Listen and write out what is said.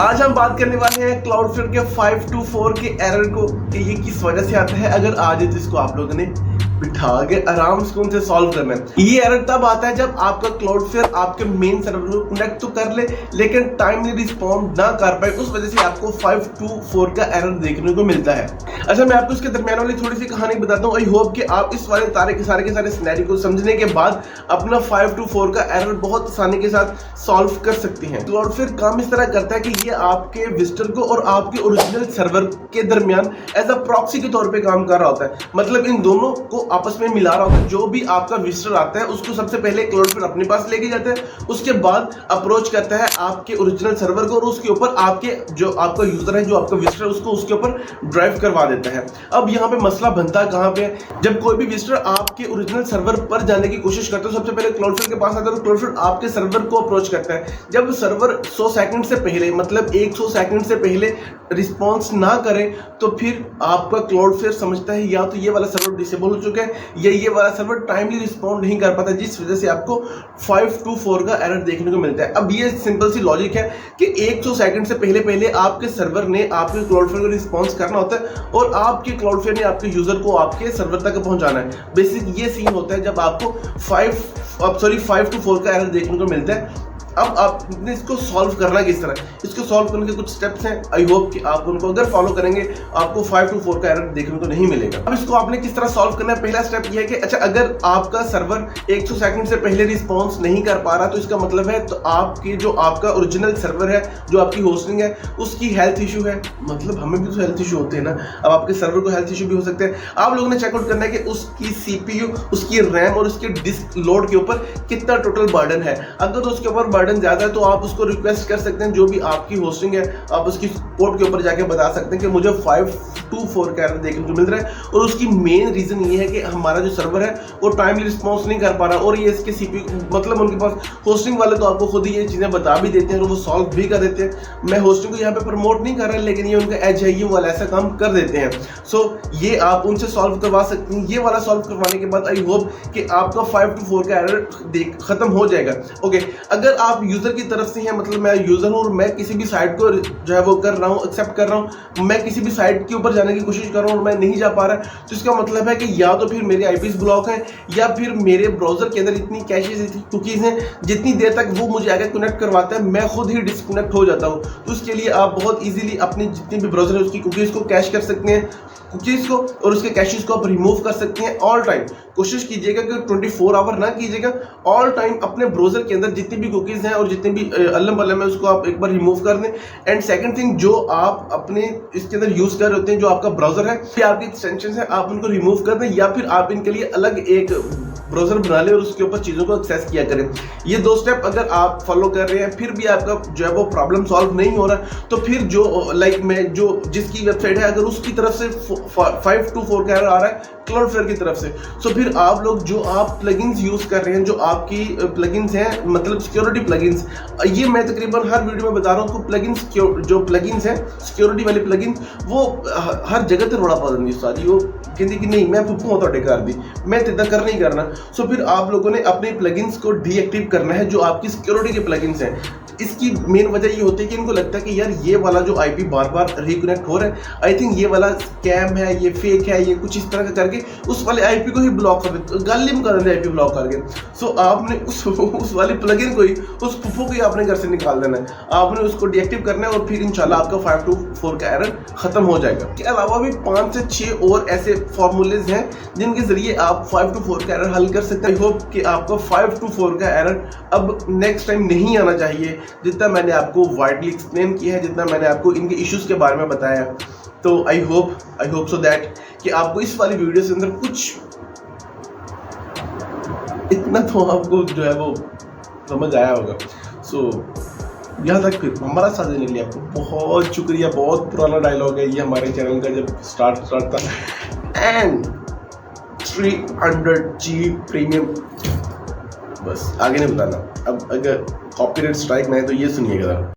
आज हम बात करने वाले हैं क्लाउडफ्लेयर के 524 के एरर को कि ये किस वजह से आता है। अगर आज तो इसको आप लोगों ने बिठा के आराम से उनसे सॉल्व करना है। ये एरर तब आता है जब आपका क्लाउडफ्लेयर आपके मेन सर्वर को कनेक्ट तो कर ले लेकिन टाइमली रिस्पॉन्ड ना कर पाए, उस वजह से आपको 524 का एरर देखने को मिलता है। अच्छा, मैं आपको इसके दरमियान वाली थोड़ी सी कहानी बताता हूँ। आई होप कि आप इस वाले सारे के सारे सिनेरियो को समझने के बाद अपना 524 का एरर बहुत आसानी के साथ सॉल्व कर सकते हैं। क्लाउडफ्लेयर काम इस तरह करता है कि ये आपके विजिटर को और आपके ओरिजिनल सर्वर के दरमियान एज अ प्रॉक्सी के तौर पे काम कर रहा होता है। मतलब इन दोनों को आपस में मिला रहा होता है। जो भी आपका विजिटर आता है उसको सबसे पहले क्लाउडफ्लेयर अपने पास लेके जाता है, उसके बाद अप्रोच करता है आपके ओरिजिनल सर्वर को और उसके ऊपर आपके जो आपका यूजर है, जो आपका विजिटर है, उसको उसके ऊपर ड्राइव करवा देता है। अब यहाँ पे मसला बनता है कहाँ पे, जब कोई भी विजिटर आपके ओरिजिनल सर्वर पर जाने की कोशिश करता है, सबसे पहले क्लाउडफ्लेयर के पास आता है तो क्लाउडफ्लेयर आपके सर्वर को अप्रोच करता है। जब सर्वर 100 सेकंड से पहले, मतलब 100 सेकंड से पहले रिस्पॉन्स ना करे तो फिर आपका क्लाउडफ्लेयर समझता है या तो ये वाला सर्वर डिसेबल हो चुका है या ये वाला सर्वर टाइमली रिस्पॉन्ड नहीं कर पाता, जिस वजह से आपको 524 का एरर देखने को मिलता है। अब ये सिंपल सी लॉजिक है कि 100 सेकंड से पहले आपके सर्वर ने आपके क्लाउडफ्लेयर को रिस्पॉन्स करना होता है और आपके क्लाउडफ्लेयर ने आपके यूजर को आपके सर्वर तक पहुंचाना है। बेसिक ये सीन होता है जब आपको 524 का एरर देखने को मिलता है। अब आपने इसको सॉल्व करना किस तरह, इसको सॉल्व करने के कुछ स्टेप्स हैं। आई होप कि आप उनको अगर फॉलो करेंगे आपको 524 का एरर देखने को नहीं मिलेगा। अब इसको आपने किस तरह सॉल्व करना है, पहला स्टेप ये है कि अच्छा, अगर आपका सर्वर 100 सेकंड से पहले रिस्पॉन्स नहीं कर पा रहा तो इसका मतलब है तो आपकी जो आपका ओरिजिनल सर्वर है, जो आपकी होस्टिंग है, उसकी हेल्थ इशू है। मतलब हमें भी तो हेल्थ इशू होते हैं ना। अब आपके सर्वर को हेल्थ इशू भी हो सकते हैं। आप लोगों ने चेकआउट करना है कि उसकी सीपीयू, उसकी रैम और उसके डिस्क लोड के ऊपर कितना टोटल बर्डन है। अगर उसके ऊपर बर्डन ज्यादा है तो आप उसको रिक्वेस्ट कर सकते हैं, जो भी आपकी होस्टिंग है आप उसकी पोर्ट के ऊपर जाके बता सकते हैं कि मुझे 524 का एरर देखने को मिल रहा है और उसकी मेन रीजन ये है कि हमारा जो सर्वर है वो टाइमली रिस्पॉन्स नहीं कर पा रहा और ये इसके सीपीयू, मतलब उनके पास होस्टिंग वाले तो आपको खुद ही ये चीजें बता भी देते हैं और वो सॉल्व भी कर देते हैं। मैं होस्टिंग को यहाँ पे प्रमोट नहीं कर रहा, लेकिन ये उनका एज है, ये वाला ऐसा काम कर देते हैं। सो ये आप उनसे सॉल्व करवा सकते हैं। ये वाला सॉल्व करवाने के बाद आई होप कि आपका 524 का एरर खत्म हो जाएगा। ओके, अगर आप यूजर की तरफ से हैं, मतलब मैं यूजर हूं और मैं किसी भी साइट को जो है वो कर रहा हूं, एक्सेप्ट कर रहा हूं, मैं किसी भी साइट के ऊपर जाने की कोशिश कर रहा हूं और मैं नहीं जा पा रहा, तो इसका मतलब है कि या तो फिर मेरे आईपीस ब्लॉक हैं या फिर मेरे ब्राउजर के अंदर इतनी कैशेस, इतनी कुकीज हैं, जितनी देर तक वो मुझे आगे कनेक्ट करवाता है मैं खुद ही डिस्कनेक्ट हो जाता हूं। तो उसके लिए आप बहुत इजीली अपनी जितनी भी ब्राउजर है उसकी कुकीज को कैश कर सकते हैं, कुकीज को और उसके कैशेस को आप रिमूव कर सकते हैं। ऑल टाइम कोशिश कीजिएगा कि 24 आवर ना कीजिएगा, ऑल टाइम अपने ब्राउजर के अंदर जितनी भी कुकीज हैं और जितनी भी अल्लम बल्लम है उसको आप एक बार रिमूव कर दें। एंड सेकंड थिंग, जो आप अपने इसके अंदर यूज कर रहे होते हैं, जो आपका ब्राउजर है, फिर आपकी एक्सटेंशन है, आप उनको रिमूव कर दें या फिर आप इनके लिए अलग एक ब्राउजर बना ले और उसके ऊपर चीजों को एक्सेस किया करें। ये दो स्टेप अगर आप फॉलो कर रहे हैं फिर भी आपका जो है वो प्रॉब्लम सॉल्व नहीं हो रहा, तो फिर जो मैं जो जिसकी वेबसाइट है अगर उसकी तरफ से 524 का एरर आ रहा है क्लाउडफ्लेयर की तरफ से, तो फिर आप लोग जो आप प्लगइन्स यूज कर रहे हैं, जो आपकी प्लगइन्स हैं, मतलब सिक्योरिटी प्लगइन्स, ये मैं तकरीबन हर वीडियो में बता रहा हूँ, प्लगइन्स जो प्लगइन्स हैं सिक्योरिटी वाले प्लगइन्स, वो हर जगह से रोड़ा पा देंगे सारी। वो कहती कि नहीं मैं फुफ्फू होता टेकार दी, मैं इतना कर नहीं करना। सो फिर आप लोगों ने अपने प्लगइन्स को डीएक्टिव करना है, जो आपकी सिक्योरिटी के प्लगइन्स हैं। इसकी मेन वजह ये होती है कि इनको लगता है कि यार ये वाला जो आईपी बार बार रिकनेक्ट हो रहा है, आई थिंक ये वाला स्कैम है, ये फेक है, ये कुछ इस तरह का करके उस वाले आईपी को ही ब्लॉक कर देते, गाली में कर देते आईपी ब्लॉक करके। सो आपने उस वाले प्लगइन को ही, उस फुफ्फू को ही आपने घर से निकाल देना है, आपने उसको डीएक्टिव करना है और फिर इंशाल्लाह आपका 524 का एरर खत्म हो जाएगा। इसके अलावा भी 5 से 6 और ऐसे फॉर्मूलेज हैं जिनके जरिए आप 524 का एरर हल कर सकते हैं। आई होप कि आपका 524 का एरर अब नेक्स्ट टाइम नहीं आना चाहिए। जितना मैंने आपको वाइडली एक्सप्लेन किया है, जितना मैंने आपको इनके इश्यूज के बारे में बताया, तो आई होप सो दैट कि आपको इस वाली वीडियो से अंदर कुछ इतना तो आपको जो है वो समझ आया होगा। सो यहाँ तक फिर हमारा साथ देने के लिए आपको बहुत शुक्रिया। बहुत पुराना डायलॉग है ये हमारे चैनल का, जब स्टार्ट था। एंड 300G प्रीमियम, बस आगे नहीं बताना। अब अगर कॉपीराइट स्ट्राइक ना है तो ये सुनिएगा।